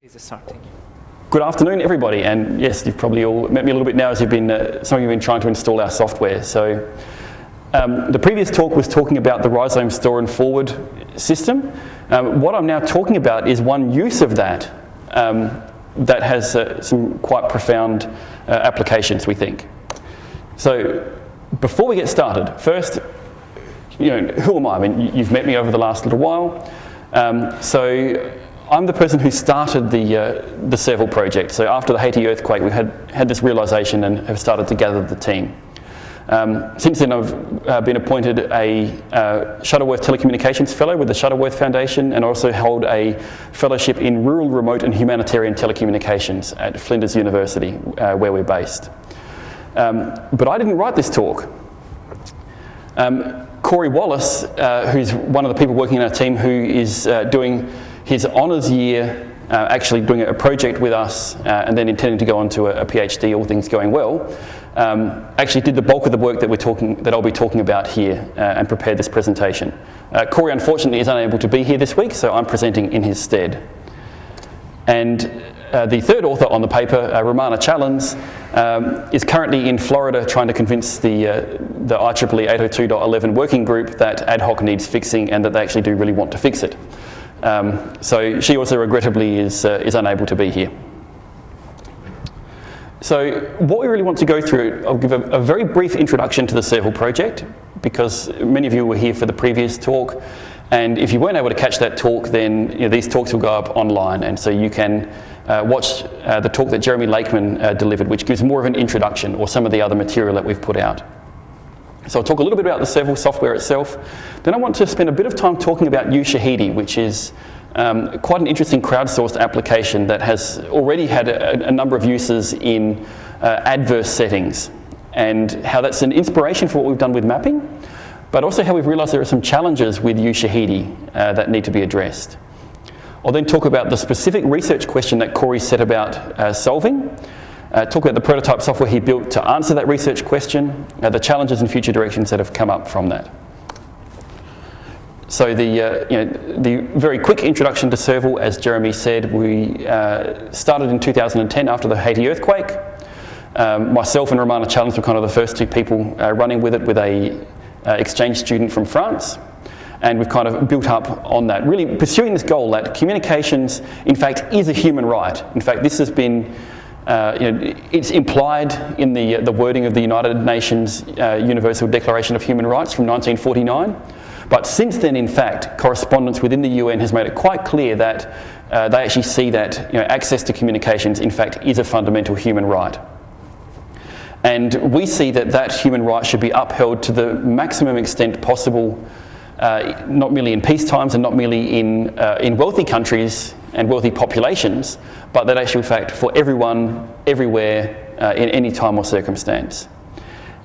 Is it starting? Good afternoon, everybody, and yes, you've probably all met me a little bit now as you've been, some of you have been trying to install our software. So the previous talk was talking about the rhizome store and forward system. What I'm now talking about is one use of that that has some quite profound applications, we think. So before we get started, first, who am I? I mean, you've met me over the last little while. So I'm the person who started the Serval project. So after the Haiti earthquake, we had this realization and have started to gather the team. Since then, I've been appointed a Shuttleworth Telecommunications Fellow with the Shuttleworth Foundation, and also hold a fellowship in Rural, Remote and Humanitarian Telecommunications at Flinders University, where we're based. But I didn't write this talk. Corey Wallace, who's one of the people working in our team who is doing his honours year, actually doing a project with us and then intending to go on to a PhD, all things going well, actually did the bulk of the work that I'll be talking about here and prepared this presentation. Corey unfortunately is unable to be here this week, so I'm presenting in his stead. And the third author on the paper, Romana Challens, is currently in Florida trying to convince the IEEE 802.11 working group that ad hoc needs fixing and that they actually do really want to fix it. So she also regrettably is unable to be here. So what we really want to go through, I'll give a very brief introduction to the Serval project, because many of you were here for the previous talk, and if you weren't able to catch that talk, then these talks will go up online, and so you can watch the talk that Jeremy Lakeman delivered, which gives more of an introduction, or some of the other material that we've put out. So I'll talk a little bit about the Serval software itself. Then I want to spend a bit of time talking about uShahidi, which is quite an interesting crowdsourced application that has already had a number of uses in adverse settings, and how that's an inspiration for what we've done with mapping, but also how we've realized there are some challenges with uShahidi that need to be addressed. I'll then talk about the specific research question that Corey set about solving, talk about the prototype software he built to answer that research question, the challenges and future directions that have come up from that. So the very quick introduction to Serval, as Jeremy said, we started in 2010 after the Haiti earthquake. Myself and Romana Challens were kind of the first two people running with it, with a exchange student from France. And we've kind of built up on that, really pursuing this goal that communications, in fact, is a human right. In fact, this has been it's implied in the wording of the United Nations Universal Declaration of Human Rights from 1949. But since then, in fact, correspondence within the UN has made it quite clear that they actually see that access to communications, in fact, is a fundamental human right. And we see that human right should be upheld to the maximum extent possible, not merely in peace times and not merely in wealthy countries and wealthy populations, but that actually, in fact, for everyone, everywhere, in any time or circumstance.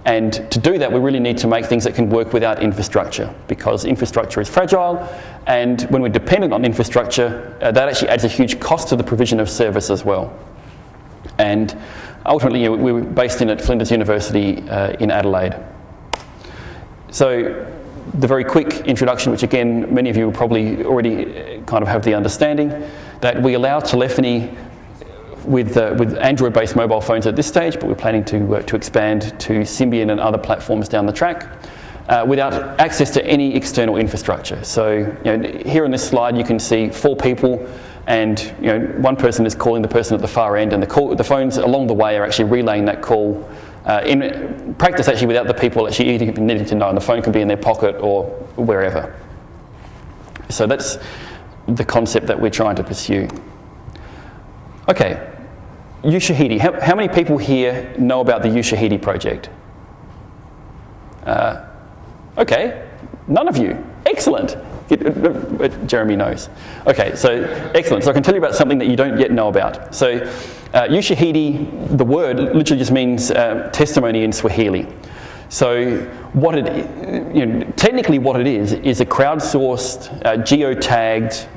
And to do that, we really need to make things that can work without infrastructure, because infrastructure is fragile, and when we're dependent on infrastructure, that actually adds a huge cost to the provision of service as well. And ultimately, we were based in at Flinders University in Adelaide. So the very quick introduction, which again, many of you will probably already kind of have the understanding, that we allow telephony with Android-based mobile phones at this stage, but we're planning to expand to Symbian and other platforms down the track, without access to any external infrastructure. So here on this slide you can see 4 people, and one person is calling the person at the far end, and the phones along the way are actually relaying that call. In practice, actually, without the people actually even needing to know, and the phone can be in their pocket or wherever. So that's the concept that we're trying to pursue. Okay, uShahidi. How many people here know about the uShahidi project? Okay, none of you. Excellent. Jeremy knows. Okay, so excellent. So I can tell you about something that you don't yet know about. So uShahidi, the word literally just means testimony in Swahili. So what technically what it is a crowdsourced, geotagged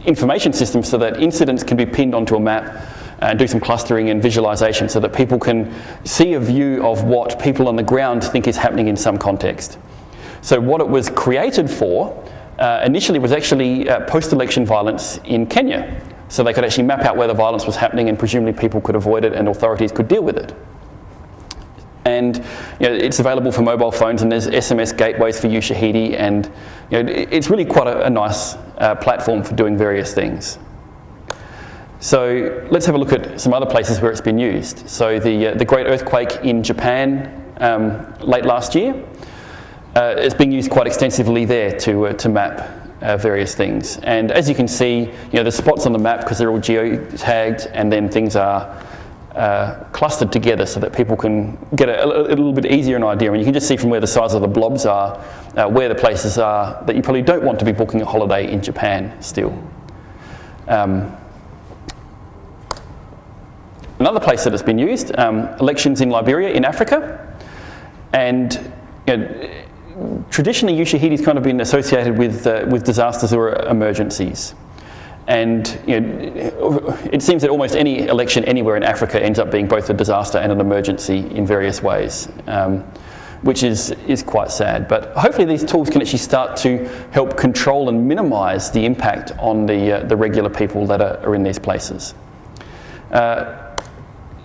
information system, so that incidents can be pinned onto a map and do some clustering and visualization, so that people can see a view of what people on the ground think is happening in some context. So what it was created for initially was actually post-election violence in Kenya. So they could actually map out where the violence was happening, and presumably people could avoid it and authorities could deal with it. And it's available for mobile phones, and there's SMS gateways for Ushahidi, and it's really quite a nice platform for doing various things. So let's have a look at some other places where it's been used. So the great earthquake in Japan late last year, it's being used quite extensively there to map various things. And as you can see, the spots on the map, because they're all geotagged, and then things are clustered together so that people can get a little bit easier an idea. And you can just see from where the size of the blobs are, where the places are that you probably don't want to be booking a holiday in Japan still. Another place that has been used, elections in Liberia in Africa. And traditionally Ushahidi's kind of been associated with disasters or emergencies. And it seems that almost any election anywhere in Africa ends up being both a disaster and an emergency in various ways, which is quite sad. But hopefully these tools can actually start to help control and minimise the impact on the regular people that are in these places.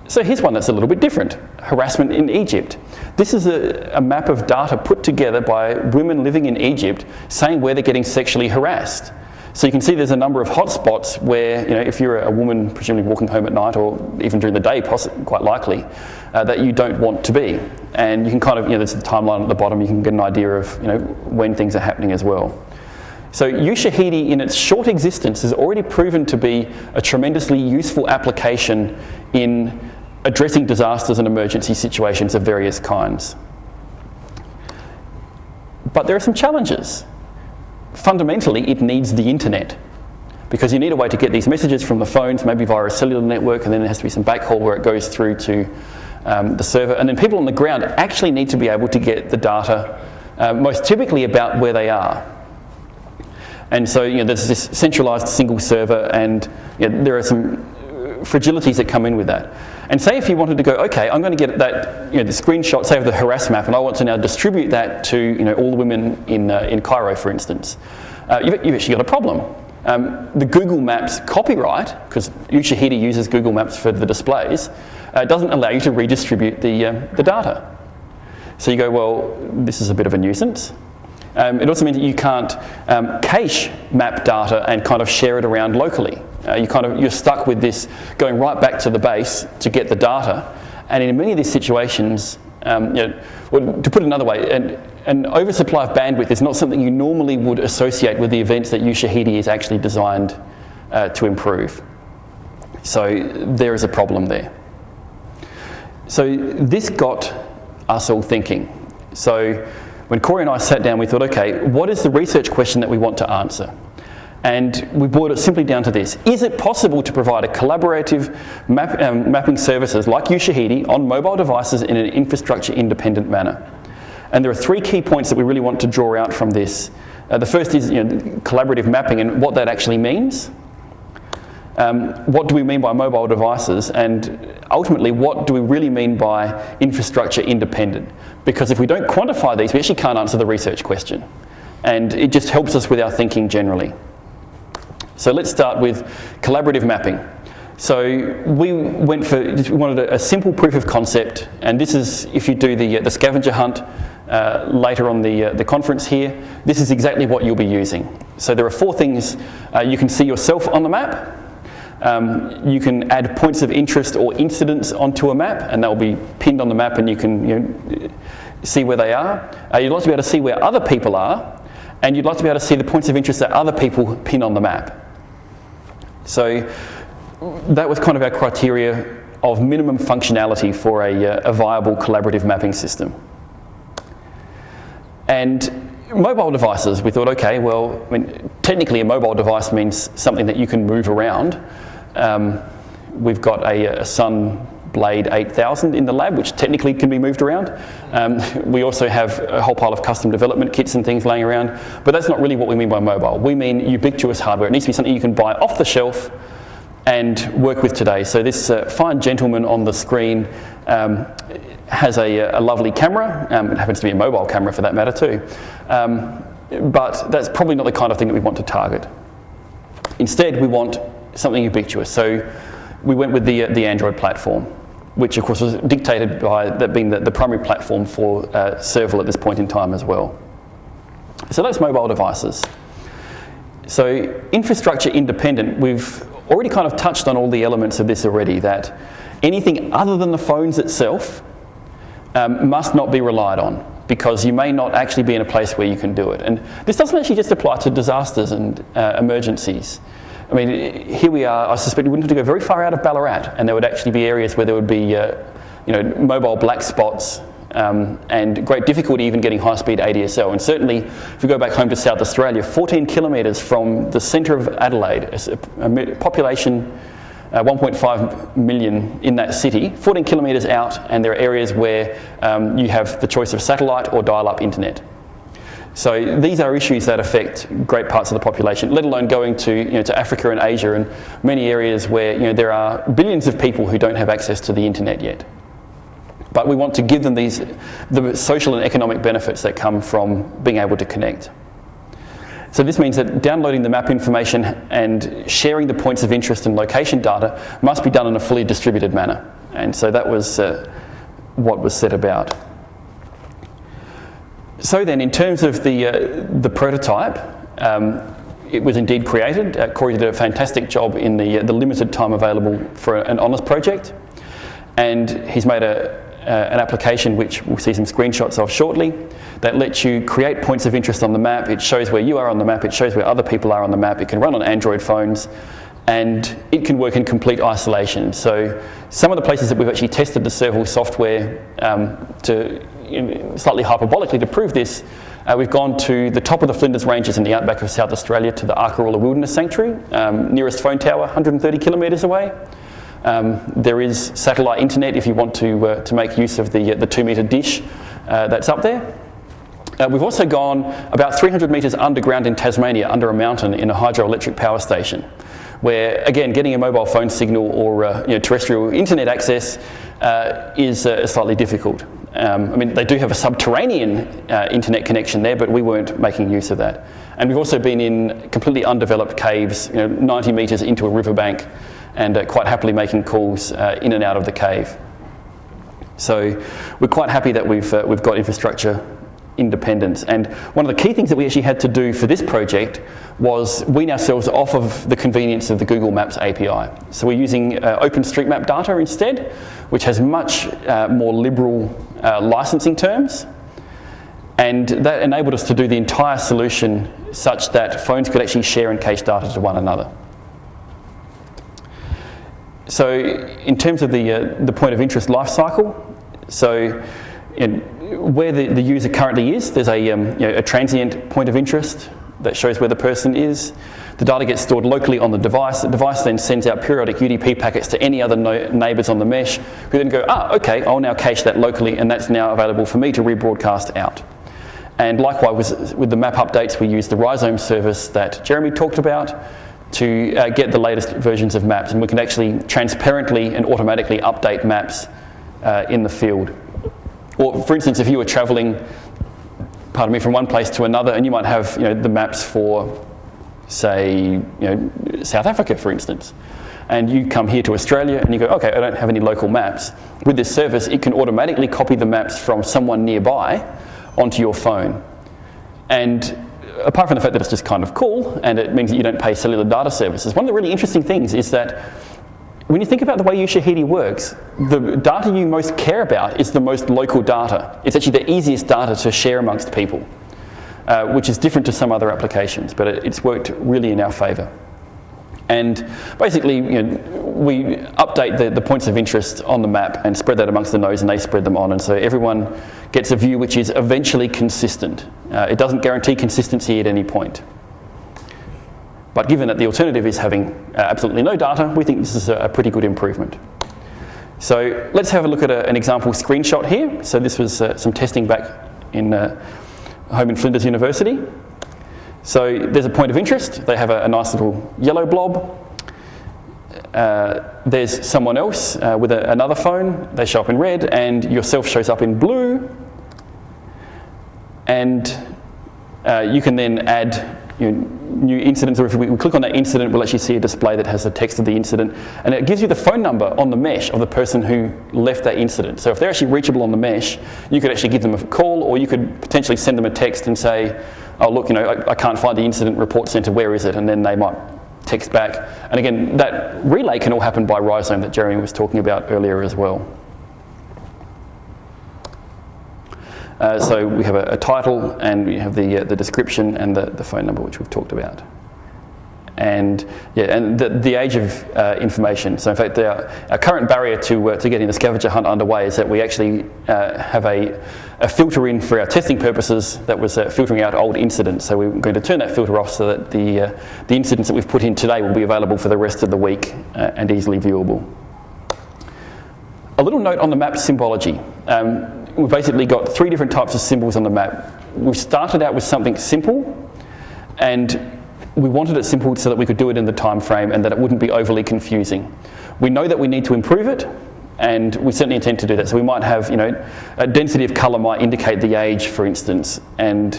So here's one that's a little bit different, harassment in Egypt. This is a map of data put together by women living in Egypt saying where they're getting sexually harassed. So you can see there's a number of hotspots where, if you're a woman presumably walking home at night or even during the day, quite likely, that you don't want to be. And you can kind of, there's a timeline at the bottom, you can get an idea of, when things are happening as well. So Ushahidi in its short existence has already proven to be a tremendously useful application in addressing disasters and emergency situations of various kinds. But there are some challenges. Fundamentally, it needs the internet, because you need a way to get these messages from the phones, maybe via a cellular network, and then there has to be some backhaul where it goes through to the server. And then people on the ground actually need to be able to get the data, most typically about where they are. And so there's this centralised single server, and there are some fragilities that come in with that. And say if you wanted to go, okay, I'm going to get that, the screenshot, say of the harass map, and I want to now distribute that to, all the women in Cairo, for instance. You've actually got a problem. The Google Maps copyright, because Ushahidi uses Google Maps for the displays, doesn't allow you to redistribute the data. So you go, well, this is a bit of a nuisance. It also means that you can't cache map data and kind of share it around locally. You're stuck with this going right back to the base to get the data. And in many of these situations, to put it another way, an oversupply of bandwidth is not something you normally would associate with the events that Ushahidi is actually designed to improve. So there is a problem there. So this got us all thinking. So when Corey and I sat down, we thought, okay, what is the research question that we want to answer? And we boiled it simply down to this. Is it possible to provide a collaborative mapping services like Ushahidi on mobile devices in an infrastructure-independent manner? And there are three key points that we really want to draw out from this. The first is collaborative mapping and what that actually means. What do we mean by mobile devices? And ultimately, what do we really mean by infrastructure independent? Because if we don't quantify these, we actually can't answer the research question. And it just helps us with our thinking generally. So let's start with collaborative mapping. So we wanted a simple proof of concept, and this is if you do the scavenger hunt later on the conference here, this is exactly what you'll be using. So there are four things. You can see yourself on the map. You can add points of interest or incidents onto a map, and they'll be pinned on the map, and you can see where they are. You'd like to be able to see where other people are, and you'd like to be able to see the points of interest that other people pin on the map. So that was kind of our criteria of minimum functionality for a viable collaborative mapping system. And mobile devices, we thought, okay, well, technically a mobile device means something that you can move around. We've got a Sun Blade 8000 in the lab, which technically can be moved around. We also have a whole pile of custom development kits and things laying around, but that's not really what we mean by mobile. We mean ubiquitous hardware. It needs to be something you can buy off the shelf and work with today. So this fine gentleman on the screen has a lovely camera. It happens to be a mobile camera for that matter too. But that's probably not the kind of thing that we want to target. Instead, we want something ubiquitous. So we went with the Android platform, which of course was dictated by that being the primary platform for Serval at this point in time as well. So that's mobile devices. So infrastructure independent, we've already kind of touched on all the elements of this already, that anything other than the phones itself must not be relied on, because you may not actually be in a place where you can do it. And this doesn't actually just apply to disasters and emergencies. I mean, here we are, I suspect we wouldn't have to go very far out of Ballarat, and there would actually be areas where there would be mobile black spots and great difficulty even getting high-speed ADSL. And certainly, if we go back home to South Australia, 14 kilometres from the centre of Adelaide, a population 1.5 million in that city, 14 kilometres out, and there are areas where you have the choice of satellite or dial-up internet. So these are issues that affect great parts of the population, let alone going to Africa and Asia and many areas where there are billions of people who don't have access to the internet yet. But we want to give them the social and economic benefits that come from being able to connect. So this means that downloading the map information and sharing the points of interest and location data must be done in a fully distributed manner. And so that was what was set about. So then, in terms of the prototype, it was indeed created. Corey did a fantastic job in the limited time available for an honours project, and he's made an application which we'll see some screenshots of shortly that lets you create points of interest on the map. It shows where you are on the map, it shows where other people are on the map, it can run on Android phones, and it can work in complete isolation. So some of the places that we've actually tested the Serval software to slightly hyperbolically to prove this, we've gone to the top of the Flinders Ranges in the outback of South Australia to the Arkaroola Wilderness Sanctuary, nearest phone tower 130 kilometres away. There is satellite internet if you want to make use of the 2-metre dish that's up there. We've also gone about 300 metres underground in Tasmania, under a mountain in a hydroelectric power station, where again getting a mobile phone signal or terrestrial internet access is slightly difficult. I mean, they do have a subterranean internet connection there, but we weren't making use of that. And we've also been in completely undeveloped caves, 90 metres into a riverbank, and quite happily making calls in and out of the cave. So we're quite happy that we've got infrastructure independence. And one of the key things that we actually had to do for this project was wean ourselves off of the convenience of the Google Maps API. So we're using OpenStreetMap data instead, which has much more liberal licensing terms. And that enabled us to do the entire solution such that phones could actually share and cache data to one another. So in terms of the point of interest life cycle, so where the user currently is, there's a transient point of interest that shows where the person is. The data gets stored locally on the device. The device then sends out periodic UDP packets to any other neighbours on the mesh, who then go, okay, I'll now cache that locally, and that's now available for me to rebroadcast out. And likewise, with the map updates, we use the Rhizome service that Jeremy talked about to get the latest versions of maps, and we can actually transparently and automatically update maps in the field. Or for instance, if you were travelling, from one place to another, and you might have the maps for, say, South Africa, for instance, and you come here to Australia and you go, okay, I don't have any local maps. With this service, it can automatically copy the maps from someone nearby onto your phone. And apart from the fact that it's just kind of cool, and it means that you don't pay cellular data services, one of the really interesting things is that when you think about the way Ushahidi works, the data you most care about is the most local data. It's actually the easiest data to share amongst people, which is different to some other applications, but it's worked really in our favour. And basically, we update the points of interest on the map and spread that amongst the nodes, and they spread them on, and so everyone gets a view which is eventually consistent. It doesn't guarantee consistency at any point. But given that the alternative is having absolutely no data, we think this is a pretty good improvement. So let's have a look at an example screenshot here. So this was some testing back in home in Flinders University. So there's a point of interest. They have a nice little yellow blob. There's someone else with another phone. They show up in red, and yourself shows up in blue. And you can then add new incidents, or if we click on that incident, we'll actually see a display that has the text of the incident, and it gives you the phone number on the mesh of the person who left that incident. So if they're actually reachable on the mesh, you could actually give them a call, or you could potentially send them a text and say, oh look, I can't find the incident report center, where is it? And then they might text back. And again, that relay can all happen by Rhizome that Jeremy was talking about earlier as well. So we have a title, and we have the description and the phone number, which we've talked about. And yeah, and the age of information. So in fact, our current barrier to getting the scavenger hunt underway is that we actually have a filter in for our testing purposes that was filtering out old incidents. So we're going to turn that filter off so that the incidents that we've put in today will be available for the rest of the week and easily viewable. A little note on the map symbology. We've basically got 3 different types of symbols on the map. We started out with something simple, and we wanted it simple so that we could do it in the time frame and that it wouldn't be overly confusing. We know that we need to improve it, and we certainly intend to do that. So we might have, a density of colour might indicate the age, for instance, and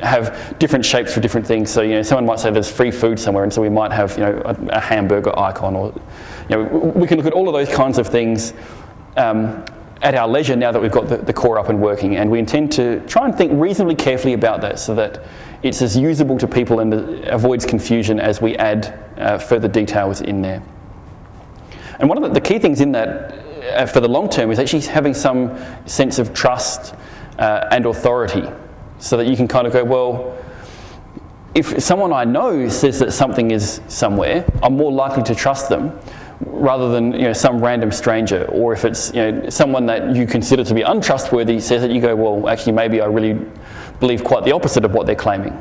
have different shapes for different things. So someone might say there's free food somewhere, and so we might have a hamburger icon, or we can look at all of those kinds of things at our leisure now that we've got the core up and working, and we intend to try and think reasonably carefully about that so that it's as usable to people and avoids confusion as we add further details in there. And one of the key things in that for the long term is actually having some sense of trust and authority, so that you can kind of go, well, if someone I know says that something is somewhere, I'm more likely to trust them rather than some random stranger. Or if it's someone that you consider to be untrustworthy says it, you go, well, actually maybe I really believe quite the opposite of what they're claiming.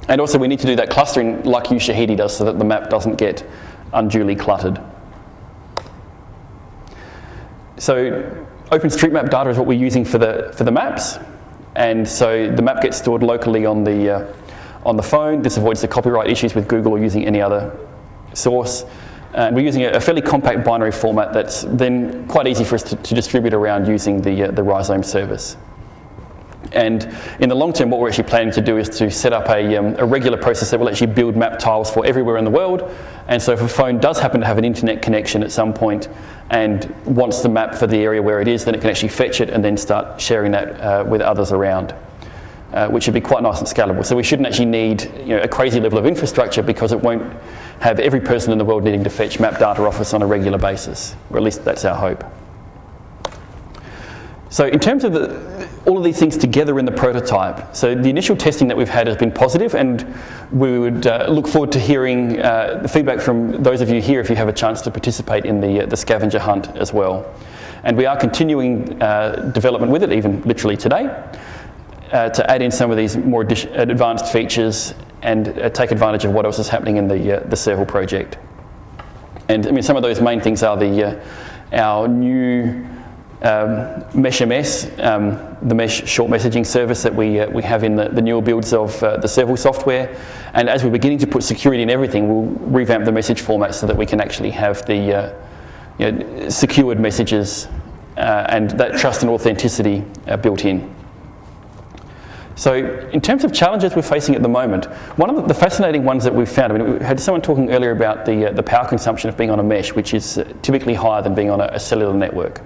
And also we need to do that clustering like Ushahidi does so that the map doesn't get unduly cluttered. So OpenStreetMap data is what we're using for the maps, and so the map gets stored locally on the phone. This avoids the copyright issues with Google or using any other source. And we're using a fairly compact binary format that's then quite easy for us to distribute around using the Rhizome service. And in the long term, what we're actually planning to do is to set up a regular process that will actually build map tiles for everywhere in the world. And so if a phone does happen to have an internet connection at some point and wants the map for the area where it is, then it can actually fetch it and then start sharing that with others around, which should be quite nice and scalable. So we shouldn't actually need a crazy level of infrastructure, because it won't have every person in the world needing to fetch map data off us on a regular basis, or at least that's our hope. So in terms of all of these things together in the prototype, so the initial testing that we've had has been positive, and we would look forward to hearing the feedback from those of you here if you have a chance to participate in the scavenger hunt as well. And we are continuing development with it, even literally today, to add in some of these more advanced features and take advantage of what else is happening in the Serval project. And I mean, some of those main things are our new MESH-MS, the Mesh short messaging service that we have in the newer builds of the Serval software. And as we're beginning to put security in everything, we'll revamp the message format so that we can actually have the secured messages and that trust and authenticity built in. So in terms of challenges we're facing at the moment, one of the fascinating ones that we've found, I mean, we had someone talking earlier about the power consumption of being on a mesh, which is typically higher than being on a cellular network.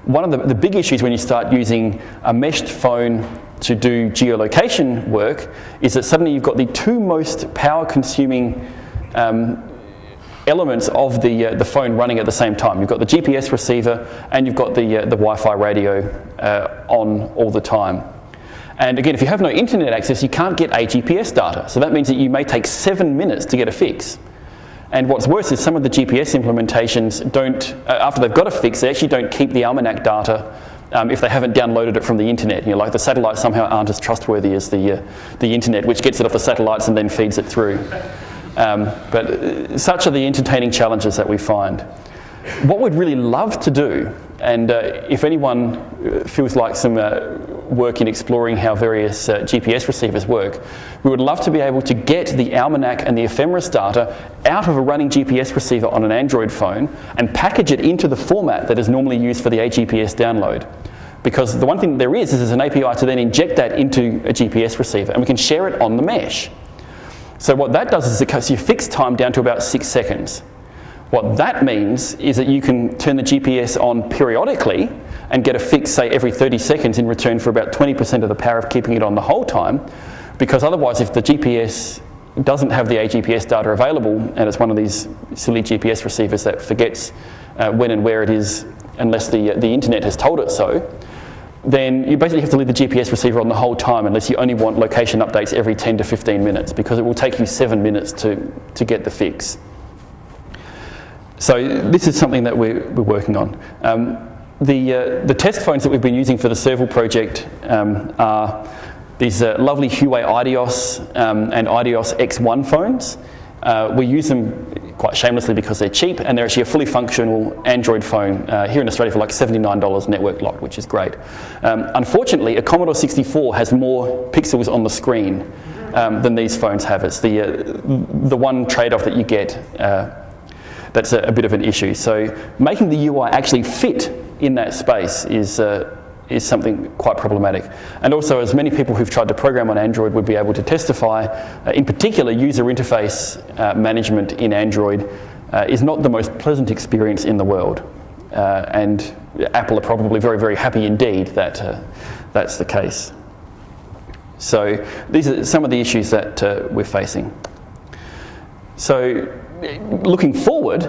One of the big issues when you start using a meshed phone to do geolocation work is that suddenly you've got the 2 most power consuming elements of the phone running at the same time. You've got the GPS receiver and you've got the Wi-Fi radio on all the time. And again, if you have no internet access, you can't get a GPS data. So that means that you may take 7 minutes to get a fix. And what's worse is some of the GPS implementations don't, after they've got a fix, they actually don't keep the almanac data if they haven't downloaded it from the internet. Like the satellites somehow aren't as trustworthy as the internet, which gets it off the satellites and then feeds it through. But such are the entertaining challenges that we find. What we'd really love to do, and if anyone feels like some work in exploring how various GPS receivers work, we would love to be able to get the almanac and the ephemeris data out of a running GPS receiver on an Android phone and package it into the format that is normally used for the AGPS download. Because the one thing there is there's an API to then inject that into a GPS receiver, and we can share it on the mesh. So what that does is it cuts your fix time down to about 6 seconds. What that means is that you can turn the GPS on periodically and get a fix, say, every 30 seconds in return for about 20% of the power of keeping it on the whole time, because otherwise if the GPS doesn't have the AGPS data available, and it's one of these silly GPS receivers that forgets when and where it is unless the internet has told it so, then you basically have to leave the GPS receiver on the whole time unless you only want location updates every 10 to 15 minutes, because it will take you 7 minutes to get the fix. So this is something that we're working on. The test phones that we've been using for the Serval project are these lovely Huawei Idios and Idios X1 phones. We use them quite shamelessly because they're cheap, and they're actually a fully functional Android phone here in Australia for like $79 network locked, which is great. Unfortunately, a Commodore 64 has more pixels on the screen than these phones have. It's the one trade-off that you get that's a bit of an issue. So making the UI actually fit in that space is something quite problematic. And also, as many people who've tried to program on Android would be able to testify, in particular, user interface management in Android is not the most pleasant experience in the world. And Apple are probably very, very happy indeed that that's the case. So these are some of the issues that we're facing. So looking forward,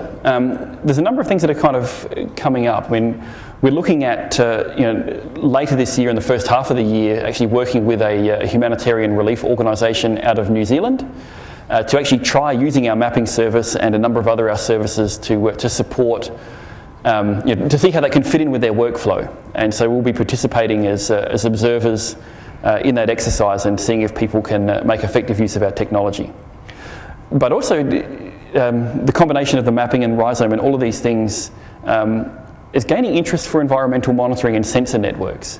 there's a number of things that are kind of coming up. When we're looking at later this year, in the first half of the year, actually working with a humanitarian relief organisation out of New Zealand to actually try using our mapping service and a number of other our services to support, to see how that can fit in with their workflow. And so we'll be participating as observers in that exercise and seeing if people can make effective use of our technology. But also, the combination of the mapping and rhizome and all of these things is gaining interest for environmental monitoring and sensor networks,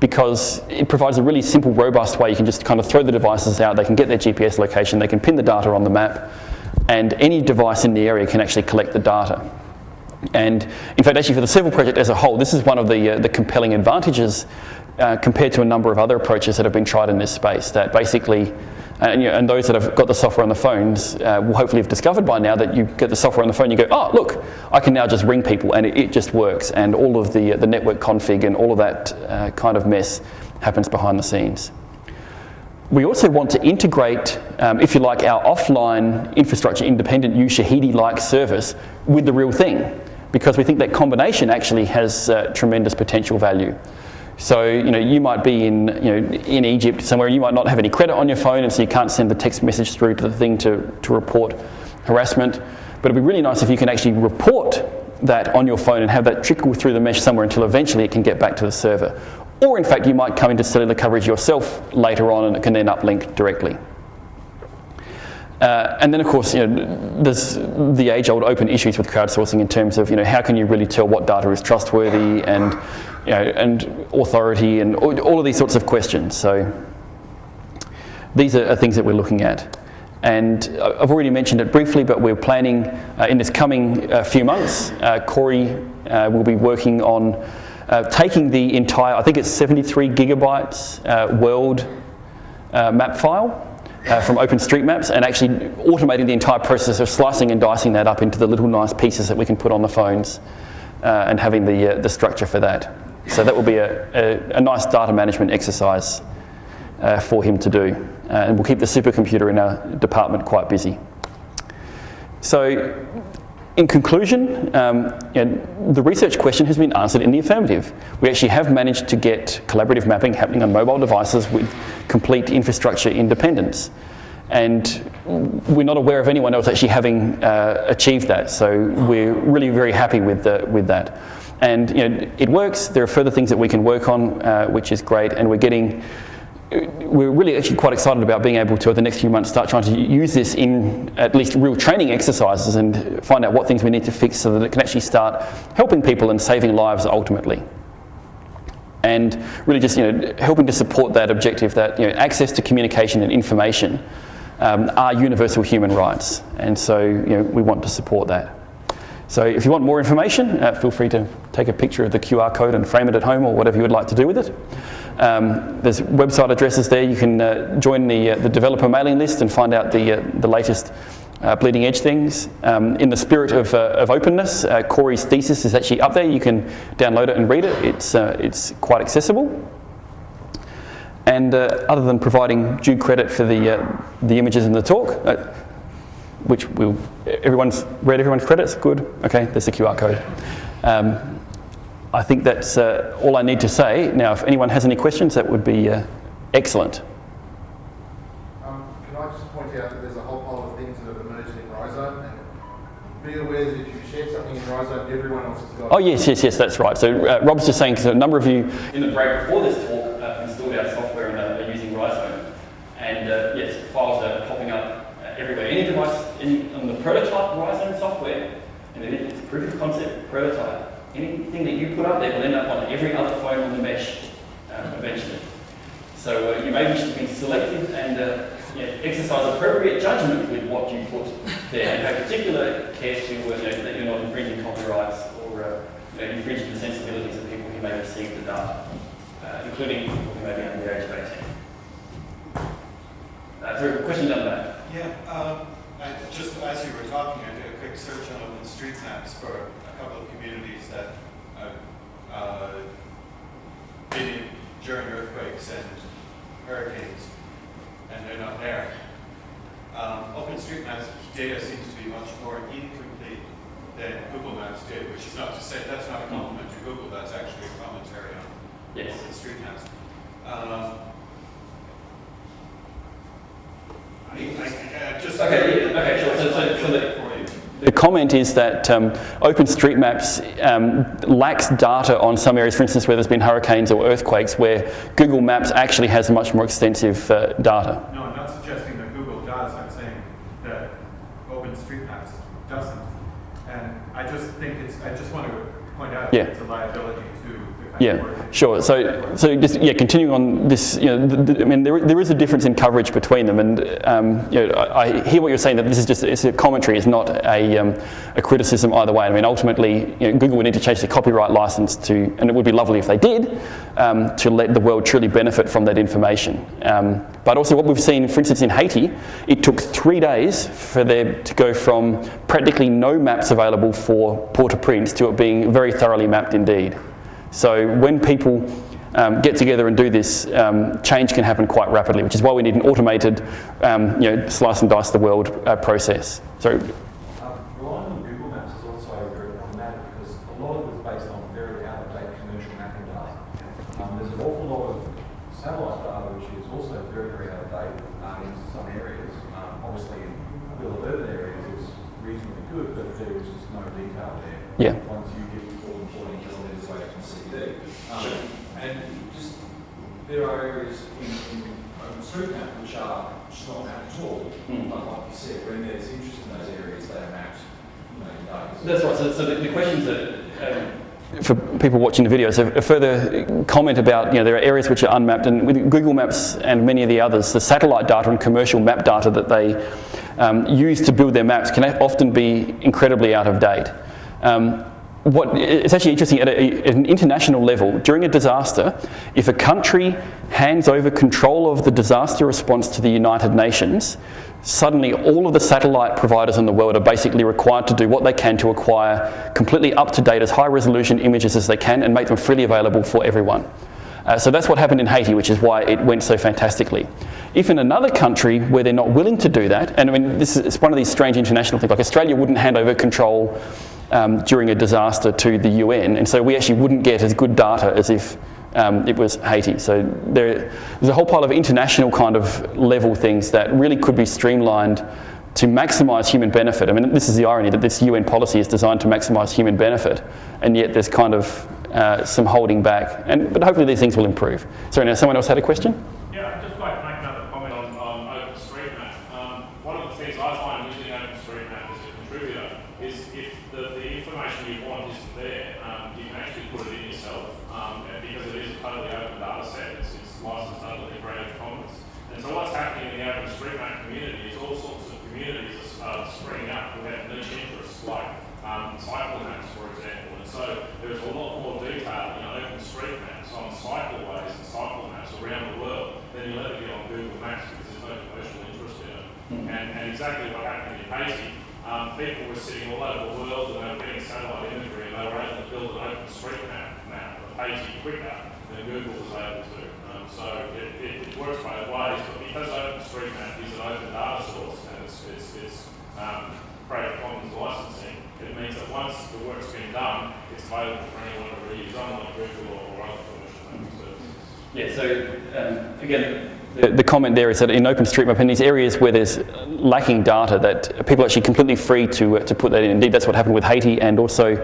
because it provides a really simple, robust way. You can just kind of throw the devices out, they can get their GPS location, they can pin the data on the map, and any device in the area can actually collect the data. And in fact, actually for the Serval project as a whole, this is one of the compelling advantages compared to a number of other approaches that have been tried in this space, that basically, and those that have got the software on the phones will hopefully have discovered by now that you get the software on the phone, you go, oh, look, I can now just ring people, and it just works, and all of the network config and all of that kind of mess happens behind the scenes. We also want to integrate, if you like, our offline infrastructure independent Ushahidi-like service with the real thing, because we think that combination actually has tremendous potential value. So, you might be in Egypt somewhere, and you might not have any credit on your phone, and so you can't send the text message through to the thing to report harassment. But it'd be really nice if you can actually report that on your phone and have that trickle through the mesh somewhere until eventually it can get back to the server. Or in fact, you might come into cellular coverage yourself later on, and it can then uplink directly. And then, of course, there's the age-old open issues with crowdsourcing in terms of, how can you really tell what data is trustworthy, and and authority, and all of these sorts of questions. So these are things that we're looking at. And I've already mentioned it briefly, but we're planning in this coming few months, Corey will be working on taking the entire, I think it's 73 gigabytes world map file from OpenStreetMaps, and actually automating the entire process of slicing and dicing that up into the little nice pieces that we can put on the phones, and having the structure for that. So that will be a nice data management exercise for him to do, and we'll keep the supercomputer in our department quite busy. So, in conclusion, the research question has been answered in the affirmative. We actually have managed to get collaborative mapping happening on mobile devices with complete infrastructure independence. And we're not aware of anyone else actually having achieved that, so we're really very happy with that. And it works. There are further things that we can work on, which is great, and we're really actually quite excited about being able to, over the next few months, start trying to use this in at least real training exercises and find out what things we need to fix so that it can actually start helping people and saving lives ultimately. And really just helping to support that objective that access to communication and information are universal human rights, and so we want to support that. So if you want more information, feel free to take a picture of the QR code and frame it at home or whatever you would like to do with it. There's website addresses there. You can join the developer mailing list and find out the latest bleeding edge things. In the spirit of openness, Corey's thesis is actually up there. You can download it and read it. It's quite accessible. And other than providing due credit for the images in the talk, which everyone's read everyone's credits, good. Okay, there's the QR code. I think that's all I need to say. Now, if anyone has any questions, that would be excellent. Can I just point out that there's a whole pile of things that have emerged in Rhizome, and be aware that if you share something in Rhizome, everyone else has got it. Oh yes, that's right. So Rob's just saying, because a number of you in the break before this talk installed our software and are using Rhizome, and yes, files are popping up everywhere. Any device on the prototype Rhizome software, and it's a proof of concept prototype. Anything that you put up there will end up on every other phone on the mesh eventually. So you may wish to be selective and exercise appropriate judgment with what you put there, and pay particular care to that you're not infringing copyrights or infringing the sensibilities of people who may receive the data, including people who may be under the age of 18. So a question down there. Yeah, just as you were talking, I did a quick search on OpenStreetMaps for a couple of communities that I've been in during earthquakes and hurricanes, and they're not there. OpenStreetMaps data seems to be much more incomplete than Google Maps did, which is not to say that's not a compliment to Google, that's actually a commentary on OpenStreetMaps. The comment is that OpenStreetMaps lacks data on some areas, for instance, where there's been hurricanes or earthquakes, where Google Maps actually has much more extensive data. No, I'm not suggesting that Google does. I'm saying that OpenStreetMaps doesn't. And I just think I just want to point out that it's a liability to sure. So just continuing on this, I mean, there is a difference in coverage between them, and I hear what you're saying, that this is just it's a commentary, it's not a criticism either way. I mean, ultimately, Google would need to change the copyright license to, and it would be lovely if they did, to let the world truly benefit from that information. But also, what we've seen, for instance, in Haiti, it took 3 days for there to go from practically no maps available for Port-au-Prince to it being very thoroughly mapped indeed. So when people get together and do this, change can happen quite rapidly, which is why we need an automated, slice and dice the world process. So, relying on Google Maps is also very problematic because a lot of it is based on very out-of-date commercial mapping data. There's an awful lot of satellite data which is also very, very out-of-date in some areas. Obviously, in urban areas it's reasonably good, but there is just no detail there. Yeah. Once you get more than 14 kilometres away from CBD. And just there are areas in OpenStreetMap which are just not mapped at all. But like you said, when there's interest in those areas, they are mapped. That's right. So the questions that for people watching the videos, a further comment about there are areas which are unmapped, and with Google Maps and many of the others, the satellite data and commercial map data that they use to build their maps can often be incredibly out of date. It's actually interesting, at an international level, during a disaster, if a country hands over control of the disaster response to the United Nations, suddenly all of the satellite providers in the world are basically required to do what they can to acquire completely up-to-date, as high-resolution images as they can and make them freely available for everyone. So that's what happened in Haiti, which is why it went so fantastically. If in another country where they're not willing to do that, and I mean, it's one of these strange international things, like Australia wouldn't hand over control during a disaster to the UN, and so we actually wouldn't get as good data as if it was Haiti. So there's a whole pile of international kind of level things that really could be streamlined to maximise human benefit. I mean, this is the irony, that this UN policy is designed to maximise human benefit, and yet there's kind of some holding back. But hopefully these things will improve. Sorry, now someone else had a question? Yeah, I'd just like to make another comment on OpenStreetMap. One of the things I find using OpenStreetMap as a contributor is if the information you want isn't there, you can actually put it in yourself, because it is a totally open data set. It's licensed under the Creative Commons. And so what's happening in the OpenStreetMap community is all sorts of communities are springing up who have niche interests, like cycle maps, for example. And so there's a lot more detail in OpenStreetMaps on cycleways and cycle maps around the world than you'll ever get on Google Maps because there's no commercial interest in it. And exactly what happened in Haiti, people were sitting all over the world and they were getting satellite imagery and they were able to build an OpenStreetMap map of Haiti quicker than Google was able to. So it works both ways, but because OpenStreetMap is an open data source and it's Creative Commons licensing, it means that once the work's been done, it's available for anyone to reuse, unlike Google or other commercial mapping services. Yeah, so again, the comment there is that in OpenStreetMap, in these areas where there's lacking data, that people are actually completely free to put that in. Indeed, that's what happened with Haiti, and also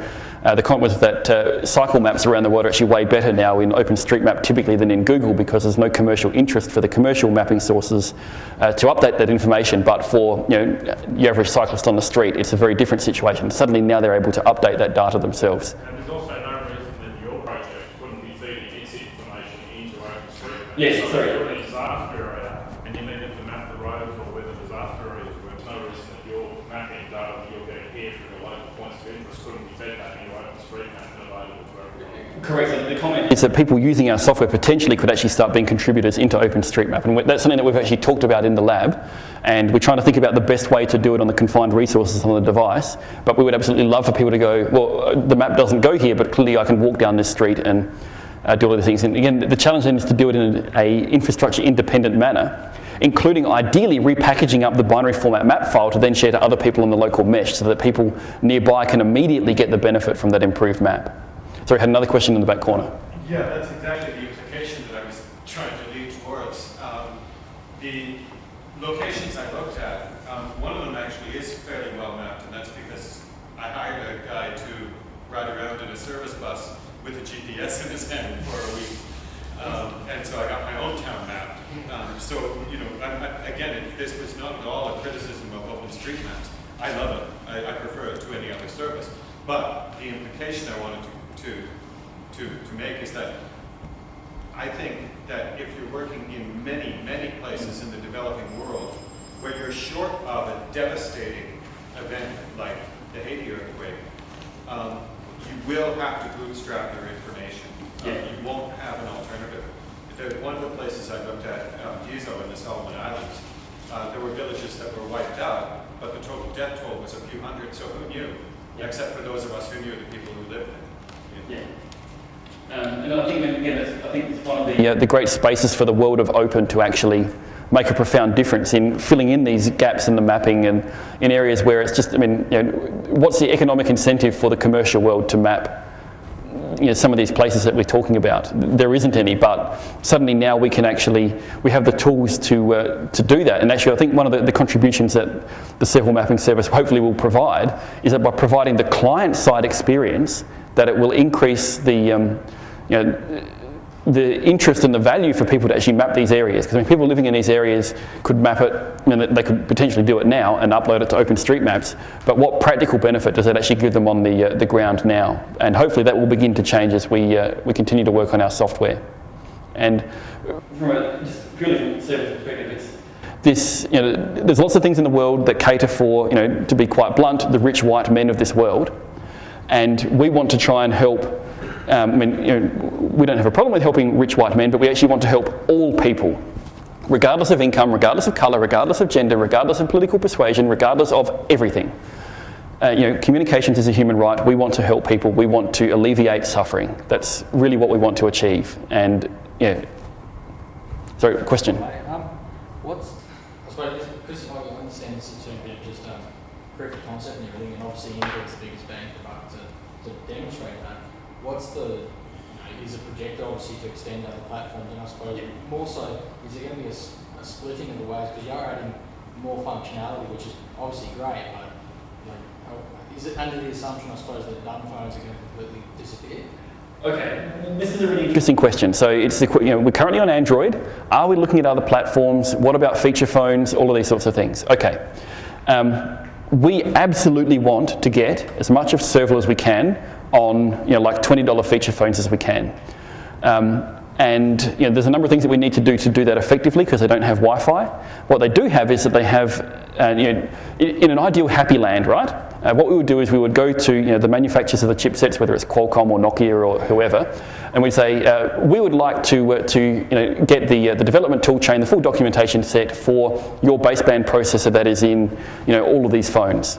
the comment was that cycle maps around the world are actually way better now in OpenStreetMap typically than in Google because there's no commercial interest for the commercial mapping sources to update that information. But for your average cyclist on the street, it's a very different situation. Suddenly now they're able to update that data themselves. And there's also no reason that your project couldn't be feeding its information into OpenStreetMap. Yes, so sorry. if you're in a disaster area and you needed to map the roads or where the disaster areas were, there's no reason that your mapping data that you're getting here from your local points of interest couldn't be fed back into OpenStreetMap and available to everyone. Correct. So the comment is that people using our software potentially could actually start being contributors into OpenStreetMap, and that's something that we've actually talked about in the lab, and we're trying to think about the best way to do it on the confined resources on the device. But we would absolutely love for people to go, well, the map doesn't go here, but clearly I can walk down this street and do all of these things. And again, the challenge then is to do it in a infrastructure independent manner, including ideally repackaging up the binary format map file to then share to other people on the local mesh so that people nearby can immediately get the benefit from that improved map. Sorry, I had another question in the back corner. Yeah, that's exactly the implication that I was trying to lead towards. The locations I looked at, one of them actually is fairly well mapped, and that's because I hired a guy to ride around in a service bus with a GPS in his hand for a week. And so I got my own town mapped. Again, this was not at all a criticism of OpenStreetMaps. I love it. I prefer it to any other service. But the implication I wanted to make is that I think that if you're working in many, many places in the developing world where you're short of a devastating event like the Haiti earthquake, you will have to bootstrap your information. You won't have an alternative. One of the places I looked at, Gizo in the Solomon Islands, there were villages that were wiped out, but the total death toll was a few hundred, so who knew? Except for those of us who knew the people who lived there. And I think, again, it's one of the great spaces for the world of open to actually make a profound difference in filling in these gaps in the mapping and in areas where it's just, what's the economic incentive for the commercial world to map some of these places that we're talking about? There isn't any, but suddenly now we have the tools to do that. And actually I think one of the contributions that the Serval mapping service hopefully will provide is that by providing the client-side experience, that it will increase the interest and the value for people to actually map these areas. Because people living in these areas could map it, they could potentially do it now and upload it to OpenStreetMaps, but what practical benefit does that actually give them on the ground now? And hopefully that will begin to change as we continue to work on our software. And just purely from a service perspective, there's lots of things in the world that cater for, to be quite blunt, the rich white men of this world. And we want to try and help, we don't have a problem with helping rich white men, but we actually want to help all people, regardless of income, regardless of colour, regardless of gender, regardless of political persuasion, regardless of everything. Communications is a human right. We want to help people. We want to alleviate suffering. That's really what we want to achieve. And sorry, question? I suppose, because I understand this is a bit of just proof of concept and everything, and obviously Intel's the biggest bang for buck to demonstrate that. What's is a projector obviously to extend other platforms, and I suppose more so, is there going to be a splitting of the ways, because you're adding more functionality, which is obviously great, but is it under the assumption, I suppose, that dumb phones are going to completely disappear? Okay, this is a really interesting question. So it's we're currently on Android. Are we looking at other platforms? What about feature phones? All of these sorts of things. Okay. We absolutely want to get as much of Serval as we can on like $20 feature phones as we can. And there's a number of things that we need to do that effectively because they don't have Wi-Fi. What they do have is that they have, in an ideal happy land, right? what we would do is we would go to the manufacturers of the chipsets, whether it's Qualcomm or Nokia or whoever, and we'd say, we would like to get the development tool chain, the full documentation set for your baseband processor that is in all of these phones.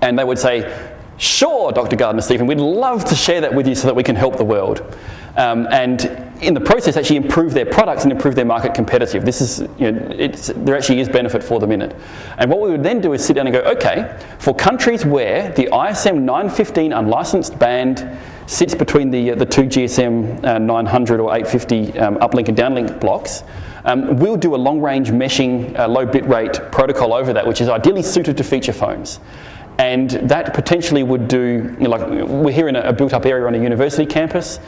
And they would say, sure, Dr. Gardner-Stephen, we'd love to share that with you so that we can help the world. And in the process, actually improve their products and improve their market competitive. This is, there actually is benefit for them in it. And what we would then do is sit down and go, okay, for countries where the ISM 915 unlicensed band sits between the two GSM 900 or 850 uplink and downlink blocks, we'll do a long-range meshing low bitrate protocol over that, which is ideally suited to feature phones. And that potentially would do, like we're here in a built-up area on a university campus,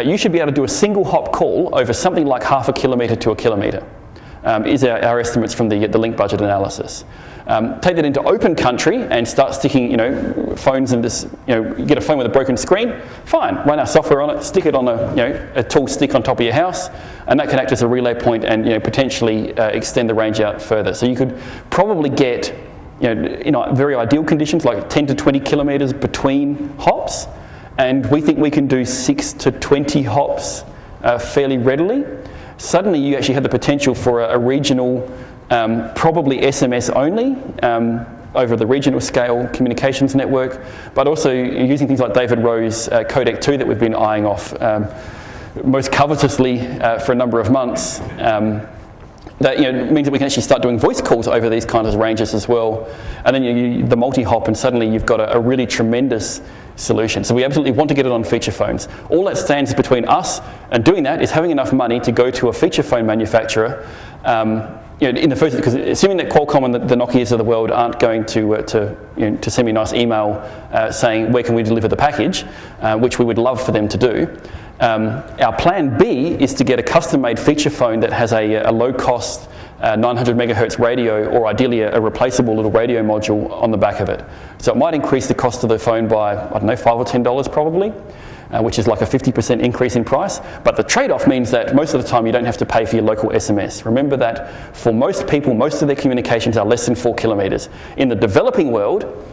you should be able to do a single hop call over something like 0.5 kilometre to 1 kilometre, is our estimates from the link budget analysis. Take that into open country and start sticking, phones in this, get a phone with a broken screen, fine, run our software on it, stick it on a tall stick on top of your house, and that can act as a relay point and, potentially extend the range out further. So you could probably get, in very ideal conditions, like 10 to 20 kilometres between hops, and we think we can do 6 to 20 hops fairly readily. Suddenly you actually have the potential for a regional, probably SMS only, over the regional scale communications network, but also using things like David Rowe's Codec 2 that we've been eyeing off most covetously for a number of months. That means that we can actually start doing voice calls over these kinds of ranges as well. And then the multi-hop, and suddenly you've got a really tremendous solution. So we absolutely want to get it on feature phones. All that stands between us and doing that is having enough money to go to a feature phone manufacturer, in the first, because assuming that Qualcomm and the Nokias of the world aren't going to send me a nice email saying where can we deliver the package, which we would love for them to do. Our plan B is to get a custom-made feature phone that has a low-cost 900 megahertz radio, or ideally a replaceable little radio module on the back of it. So it might increase the cost of the phone by, $5 or $10 probably, which is like a 50% increase in price. But the trade-off means that most of the time you don't have to pay for your local SMS. Remember that for most people, most of their communications are less than 4 kilometres. In the developing world,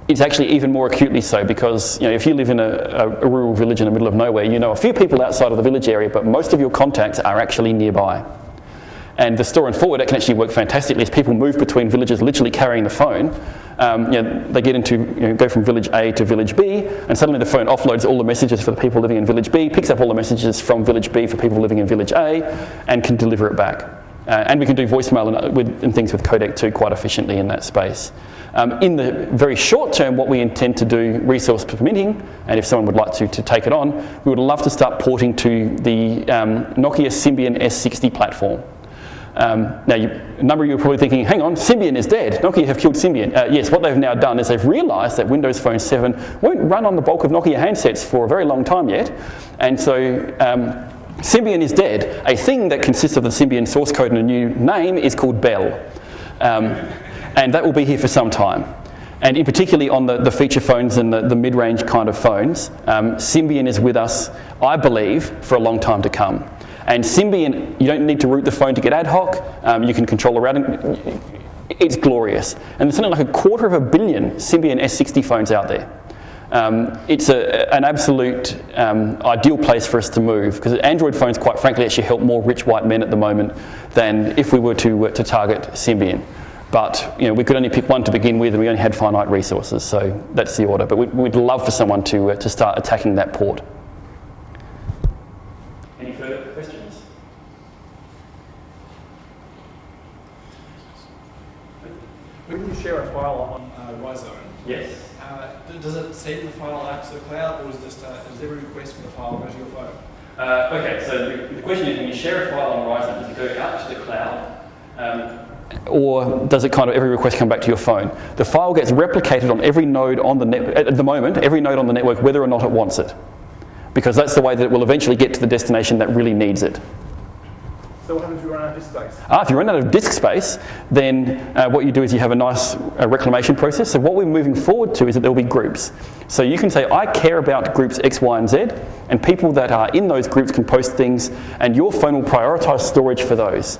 it's actually even more acutely so, because if you live in a rural village in the middle of nowhere, a few people outside of the village area, but most of your contacts are actually nearby. And the store and forward, it can actually work fantastically as people move between villages literally carrying the phone. They get into, go from village A to village B, and suddenly the phone offloads all the messages for the people living in village B, picks up all the messages from village B for people living in village A, and can deliver it back. And we can do voicemail and things with Codec 2 quite efficiently in that space. In the very short term, what we intend to do, resource permitting, and if someone would like to take it on, we would love to start porting to the Nokia Symbian S60 platform. Now, a number of you are probably thinking, hang on, Symbian is dead. Nokia have killed Symbian. Yes, what they've now done is they've realised that Windows Phone 7 won't run on the bulk of Nokia handsets for a very long time yet. And so Symbian is dead. A thing that consists of the Symbian source code and a new name is called Bell. And that will be here for some time. And in particularly on the feature phones and the mid-range kind of phones, Symbian is with us, I believe, for a long time to come. And Symbian, you don't need to root the phone to get ad hoc. You can control the routing. It's glorious. And there's something like 250 million Symbian S60 phones out there. It's an absolute ideal place for us to move, because Android phones, quite frankly, actually help more rich white men at the moment than if we were to target Symbian. But we could only pick one to begin with, and we only had finite resources, so that's the order. But we'd love for someone to start attacking that port. Any further questions? When you share a file on Rhizome, Yes. does it send the file out to the cloud, or is every request for the file goes to your phone? Okay, so the question is, when you share a file on Rhizome, does it go out to the cloud? Or does it every request come back to your phone? The file gets replicated on every node on the network, at the moment, every node on the network, whether or not it wants it. Because that's the way that it will eventually get to the destination that really needs it. So what happens if you run out of disk space? If you run out of disk space, then what you do is you have a nice reclamation process. So what we're moving forward to is that there will be groups. So you can say, I care about groups X, Y, and Z, and people that are in those groups can post things, and your phone will prioritise storage for those.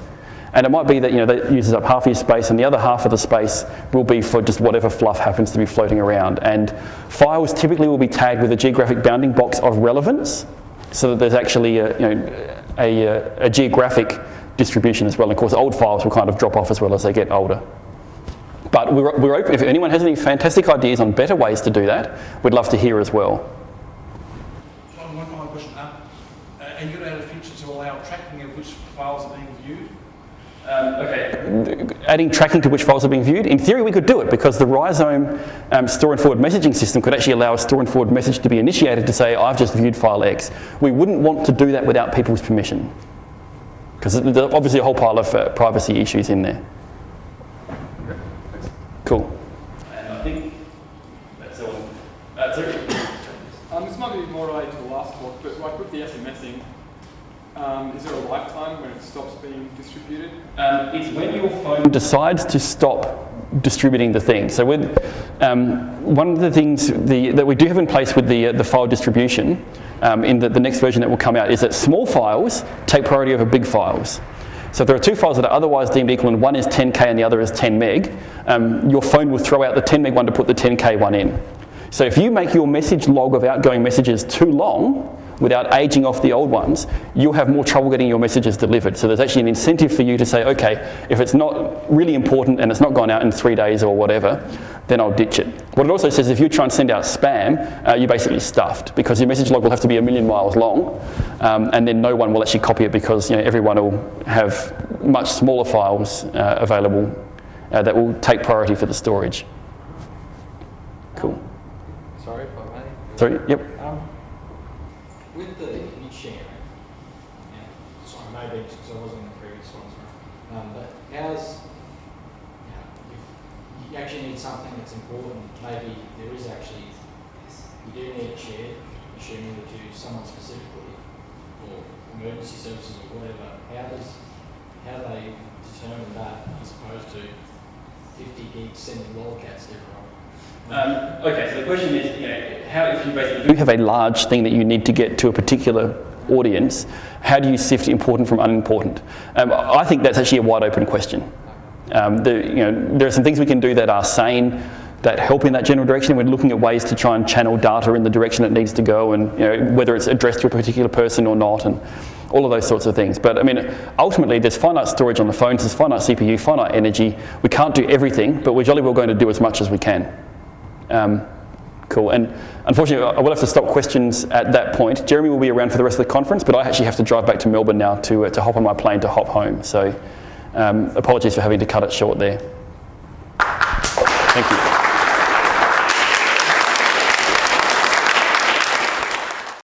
And it might be that, you know, that uses up half your space and the other half of the space will be for just whatever fluff happens to be floating around. And files typically will be tagged with a geographic bounding box of relevance, so that there's actually a geographic distribution as well. And of course, old files will kind of drop off as well as they get older. But we're open. If anyone has any fantastic ideas on better ways to do that, we'd love to hear as well. One final question. Are you going to add a feature to allow tracking of which files are being viewed? Okay. Adding tracking to which files are being viewed, in theory we could do it, because the Rhizome store and forward messaging system could actually allow a store and forward message to be initiated to say, I've just viewed file X. We wouldn't want to do that without people's permission, because there's obviously a whole pile of privacy issues in there. Cool. And I think that's all. This might be more related to the last talk, but like with the SMSing, is there a lifetime when it stops being distributed? It's when your phone decides to stop distributing the thing. So with one of the things that we do have in place with the file distribution in the next version that will come out is that small files take priority over big files. So if there are two files that are otherwise deemed equal and one is 10K and the other is 10 meg, your phone will throw out the 10 meg one to put the 10K one in. So if you make your message log of outgoing messages too long, without aging off the old ones, you'll have more trouble getting your messages delivered. So there's actually an incentive for you to say, okay, if it's not really important and it's not gone out in 3 days or whatever, then I'll ditch it. What it also says, if you try and send out spam, you're basically stuffed, because your message log will have to be 1,000,000 miles long, and then no one will actually copy it, because everyone will have much smaller files available that will take priority for the storage. Cool. Sorry if I may. Sorry, yep. With the image sharing, sorry, maybe it's because I wasn't in the previous ones, but how's, if you actually need something that's important, maybe there is actually, you do need it shared, assuming that to someone specifically, or emergency services or whatever, how do they determine that as opposed to 50 gigs sending lolcats to everyone? Okay, so the question is, how, if you basically do have a large thing that you need to get to a particular audience, how do you sift important from unimportant? I think that's actually a wide open question. There are some things we can do that are sane, that help in that general direction. We're looking at ways to try and channel data in the direction it needs to go, and whether it's addressed to a particular person or not, and all of those sorts of things. But I mean, ultimately, there's finite storage on the phones, there's finite CPU, finite energy. We can't do everything, but we're jolly well going to do as much as we can. Cool, and unfortunately I will have to stop questions at that point. Jeremy will be around for the rest of the conference, but I actually have to drive back to Melbourne now to hop on my plane to hop home, so apologies for having to cut it short there. Thank you.